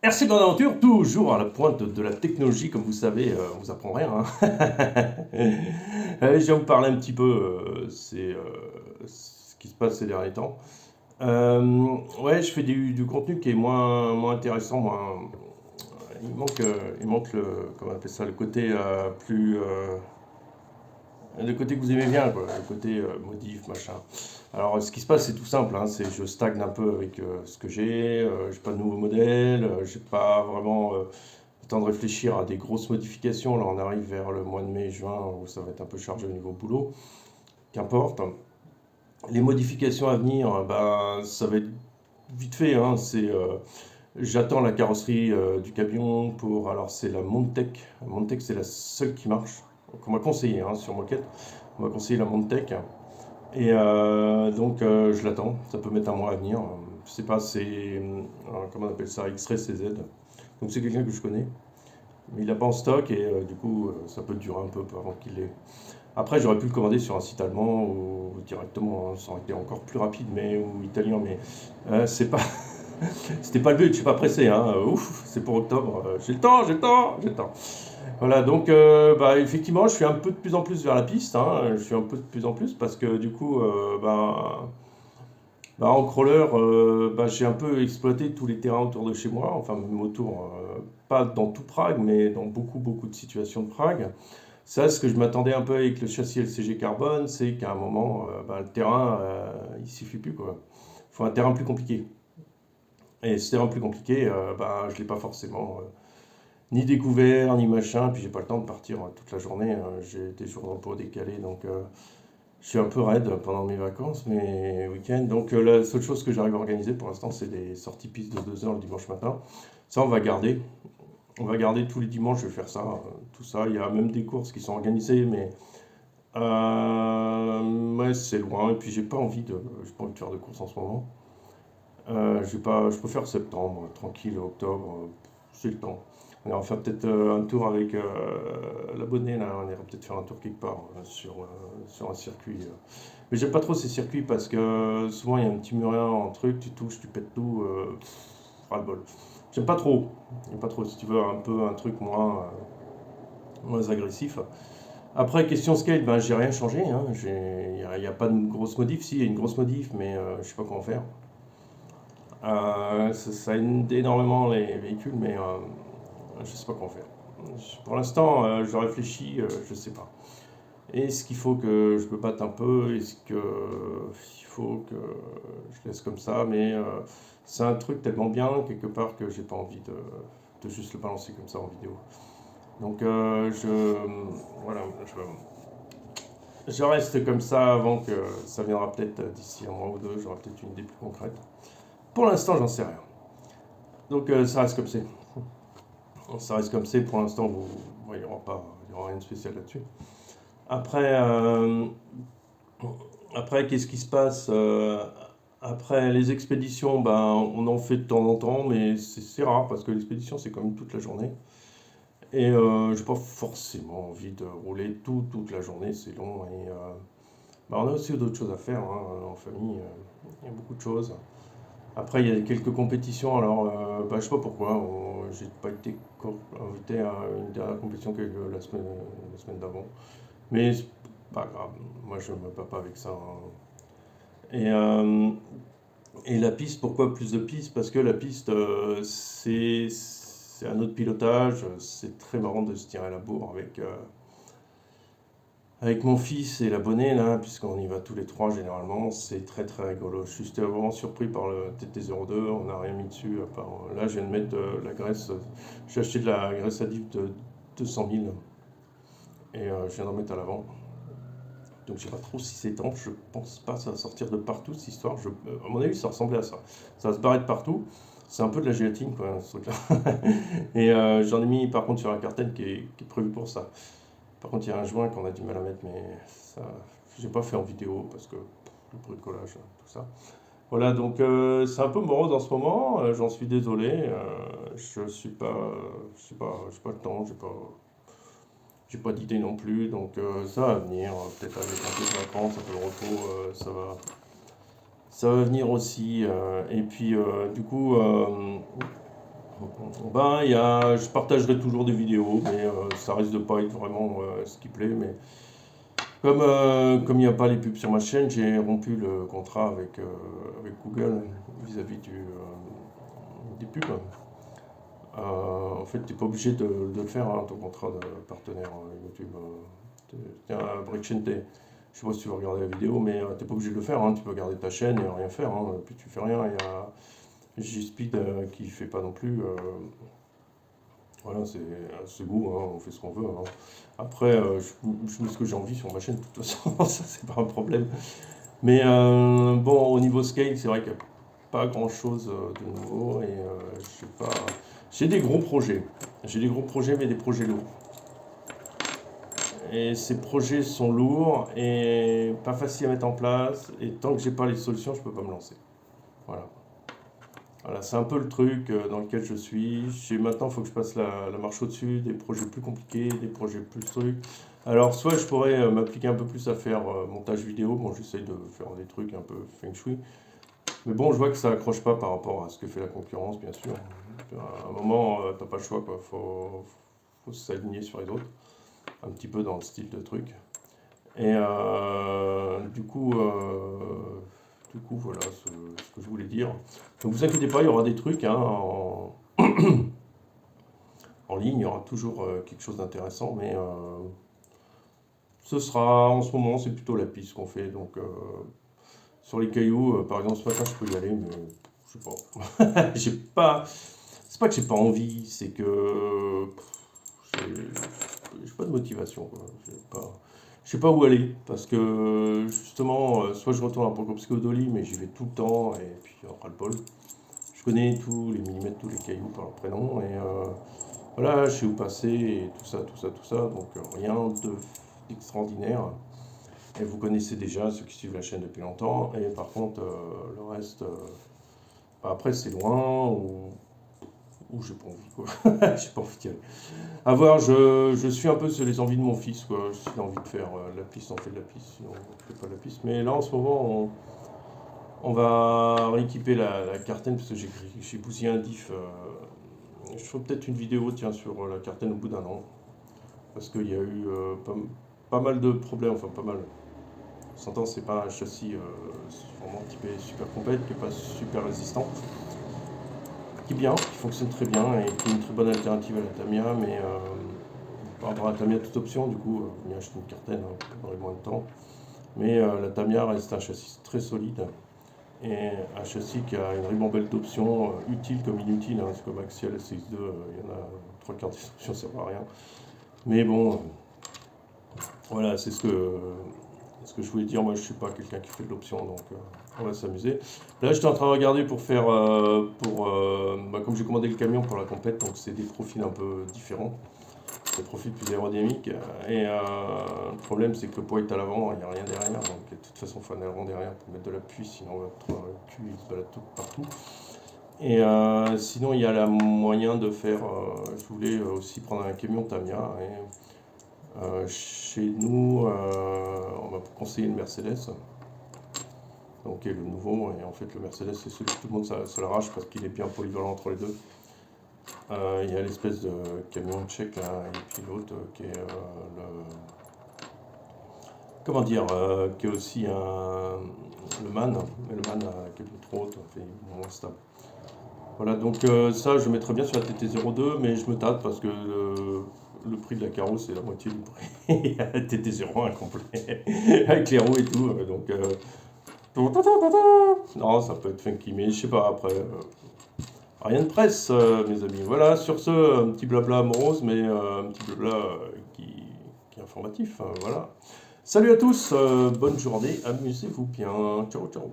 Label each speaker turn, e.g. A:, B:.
A: RC Grande Aventure, toujours à la pointe de la technologie, comme vous savez, on vous apprend rien, hein. Je vais vous parler un petit peu, ce qui se passe ces derniers temps. Ouais, je fais du contenu qui est moins intéressant, il manque comment on appelle ça, le côté le côté que vous aimez bien, quoi, le côté modif, machin. Alors, ce qui se passe, c'est tout simple, hein, c'est je stagne un peu avec ce que j'ai pas de nouveaux modèles, j'ai pas vraiment le temps de réfléchir à des grosses modifications. Là, on arrive vers le mois de mai, juin, où ça va être un peu chargé au niveau boulot. Qu'importe. Les modifications à venir, ben, ça va être vite fait, hein, j'attends la carrosserie du camion pour. Alors, c'est la Montec. La Montec, c'est la seule qui marche, qu'on m'a conseillé hein, sur Moquette. On m'a conseillé la Montec. Et donc je l'attends, ça peut mettre un mois à venir. Je sais pas, comment on appelle ça, X-Ray CZ. Donc c'est quelqu'un que je connais, mais il n'a pas en stock et du coup ça peut durer un peu avant qu'il l'ait. Après j'aurais pu le commander sur un site allemand ou directement, hein, ça aurait été encore plus rapide, ou italien, mais c'est pas, c'était pas le but, je suis pas pressé, hein. Ouf, c'est pour octobre, j'ai le temps, j'ai le temps, j'ai le temps. Voilà, donc bah, effectivement, je suis un peu de plus en plus vers la piste, hein, je suis un peu de plus en plus parce que du coup, en crawler, bah, j'ai un peu exploité tous les terrains autour de chez moi, enfin même autour, pas dans tout Prague, mais dans beaucoup de situations de Prague. Ça, ce que je m'attendais un peu avec le châssis LCG Carbone, c'est qu'à un moment, bah, le terrain, il suffit plus quoi. Il faut un terrain plus compliqué. Et ce terrain plus compliqué, bah, je l'ai pas forcément ni découvert, ni machin, puis j'ai pas le temps de partir toute la journée, j'ai des jours de repos décalés, donc je suis un peu raide pendant mes vacances, mes week-ends. Donc la seule chose que j'arrive à organiser pour l'instant, c'est des sorties pistes de 2 heures le dimanche matin. Ça, on va garder. On va garder tous les dimanches, je vais faire ça, tout ça. Il y a même des courses qui sont organisées, mais ouais, c'est loin. Et puis j'ai pas envie de faire de courses en ce moment. Je préfère septembre, tranquille, octobre, j'ai le temps. On ira faire peut-être un tour avec l'abonné, là. On ira peut-être faire un tour quelque part sur un circuit. Mais j'aime pas trop ces circuits parce que souvent il y a un petit murin en truc, tu touches, tu pètes tout, ras-le-bol. J'aime pas trop. J'aime pas trop. Si tu veux un peu un truc moins agressif. Après, question scale, ben j'ai rien changé, hein. Il y a pas de grosse modif. Si, il y a une grosse modif, mais je sais pas comment faire. Ça aide énormément les véhicules, mais je sais pas comment faire. Pour l'instant, je réfléchis, je sais pas. Est-ce qu'il faut que je me batte un peu? Est-ce qu'il faut que je laisse comme ça? Mais c'est un truc tellement bien quelque part que j'ai pas envie de juste le balancer comme ça en vidéo. Donc voilà, je reste comme ça avant que ça viendra peut-être d'ici un mois ou deux, j'aurai peut-être une idée plus concrète. Pour l'instant, j'en sais rien. Donc ça reste comme c'est. Ça reste comme c'est. Pour l'instant, il n'y aura pas, il y aura rien de spécial là-dessus. Après, après, qu'est-ce qui se passe après les expéditions, ben, on en fait de temps en temps, mais c'est rare parce que l'expédition, c'est quand même toute la journée. Et j'ai pas forcément envie de rouler toute la journée, c'est long. Et ben, on a aussi d'autres choses à faire hein, en famille. Il y a beaucoup de choses. Après, il y a quelques compétitions. Alors, bah, je sais pas pourquoi. J'ai pas été invité à une dernière compétition qui a eu lieu la semaine d'avant. Mais c'est pas grave. Moi, je me bats pas avec ça, hein. Et, euh, et la piste, pourquoi plus de pistes? Parce que la piste, c'est un autre pilotage. C'est très marrant de se tirer la bourre avec mon fils et l'abonné, là, puisqu'on y va tous les trois généralement. C'est très rigolo. J'étais vraiment surpris par le TT02. On n'a rien mis dessus. À part, là, je viens de mettre de la graisse. J'ai acheté de la graisse additive de 200 000 et je viens d'en mettre à l'avant. Donc je sais pas trop si c'est temps, je pense pas que ça va sortir de partout cette histoire. À mon avis, ça ressemblait à ça. Ça va se barrer de partout. C'est un peu de la gélatine, quoi, ce truc-là. Et j'en ai mis par contre sur un cartel qui est prévu pour ça. Par contre, il y a un joint qu'on a du mal à mettre, mais ça, j'ai pas fait en vidéo parce que le bricolage, tout ça. Voilà, donc c'est un peu morose en ce moment. J'en suis désolé. Je suis pas, j'ai pas le temps, j'ai pas d'idée non plus, donc ça va venir, peut-être avec un peu de vacances, un peu de repos, ça va venir aussi. Et puis du coup, Ben, je partagerai toujours des vidéos, mais ça risque de pas être vraiment ce qui plaît. Mais comme il n'y a pas les pubs sur ma chaîne, j'ai rompu le contrat avec Google vis-à-vis des pubs. En fait, tu n'es pas obligé de le faire, hein, ton contrat de partenaire YouTube. T'es un Breakchain, je sais pas si tu veux regarder la vidéo, mais tu n'es pas obligé de le faire, hein. Tu peux garder ta chaîne et rien faire, hein. Puis tu fais rien. Il y a G-Speed qui fait pas non plus. Voilà, c'est à ce goût, hein, on fait ce qu'on veut, hein. Après, je mets ce que j'ai envie sur ma chaîne, de toute façon, ça c'est pas un problème. Mais bon, au niveau scale, c'est vrai qu'il n'y a pas grand chose de nouveau et je sais pas. J'ai des gros projets. J'ai des gros projets, mais des projets lourds. Et ces projets sont lourds et pas faciles à mettre en place. Et tant que j'ai pas les solutions, je peux pas me lancer. Voilà. Voilà, c'est un peu le truc dans lequel je suis. Maintenant, il faut que je passe la marche au-dessus, des projets plus compliqués, des projets plus trucs. Alors, soit je pourrais m'appliquer un peu plus à faire montage vidéo. Bon, j'essaye de faire des trucs un peu feng shui. Mais bon, je vois que ça accroche pas par rapport à ce que fait la concurrence, bien sûr. À un moment, t'as pas le choix, quoi. Faut s'aligner sur les autres. Un petit peu dans le style de truc. Et du coup, voilà ce que je voulais dire. Donc vous inquiétez pas, il y aura des trucs hein, en ligne, il y aura toujours quelque chose d'intéressant, mais ce sera en ce moment, c'est plutôt la piste qu'on fait. Donc sur les cailloux, par exemple, ce matin, je peux y aller, mais je sais pas. J'ai pas. C'est pas que j'ai pas envie, c'est que j'ai pas de motivation, quoi. Je sais pas où aller, parce que justement, soit je retourne à Procopsque-Odoli, mais j'y vais tout le temps, et puis on ras le bol. Je connais tous les millimètres, tous les cailloux par leur prénom, et voilà, je sais où passer, et tout ça, tout ça, tout ça, donc rien d'extraordinaire. Et vous connaissez déjà ceux qui suivent la chaîne depuis longtemps, et par contre, le reste, bah, après c'est loin, ou j'ai pas envie, quoi. J'ai pas envie d'y aller. À voir, je suis un peu sur les envies de mon fils, quoi. S'il a envie de faire la piste, on fait de la piste, sinon on fait pas de la piste. Mais là, en ce moment, on va rééquiper la Carten, parce que j'ai bousillé un diff. Je ferai peut-être une vidéo, tiens, sur la Carten au bout d'un an. Parce qu'il y a eu pas mal de problèmes, enfin pas mal. On s'entend, c'est pas un châssis vraiment typé super complet, qui n'est pas super résistant. Qui est bien, qui fonctionne très bien et qui est une très bonne alternative à la Tamiya, mais par rapport à la Tamiya toute option, du coup, on y achète une Carten dans les moins de temps. Mais la Tamiya reste un châssis très solide et un châssis qui a une ribambelle d'options utiles comme inutiles, hein, c'est comme Axial SX2, il y en a trois quarts des options, ça ne sert à rien. Mais bon, voilà, c'est ce que je voulais dire. Moi, je ne suis pas quelqu'un qui fait de l'option, donc on va s'amuser. Là, j'étais en train de regarder pour faire, comme j'ai commandé le camion pour la compète, donc c'est des profils un peu différents, des profils plus aérodynamiques. Et le problème, c'est que le poids est à l'avant, il n'y a rien derrière, donc de toute façon, il faut un aileron derrière pour mettre de l'appui, sinon votre cul il se balade tout partout. Et sinon, il y a le moyen de faire. Je voulais aussi prendre un camion Tamiya. Chez nous, on m'a conseillé le Mercedes, donc qui est le nouveau. Et en fait, le Mercedes, c'est celui que tout le monde se l'arrache parce qu'il est bien polyvalent entre les deux. Il y a l'espèce de camion tchèque là, et puis l'autre qui est comment dire, qui est aussi le MAN, mais le MAN qui est trop haute, fait moins stable. Voilà, donc ça, je mettrais bien sur la TT02, mais je me tâte parce que le prix de la carreau, c'est la moitié du prix. La TT01 complet, avec les roues et tout. Donc, non, ça peut être funky, mais je sais pas, après, rien de presse, mes amis. Voilà, sur ce, un petit blabla morose, mais un petit blabla qui est informatif. Voilà. Salut à tous, bonne journée, amusez-vous bien. Ciao, ciao.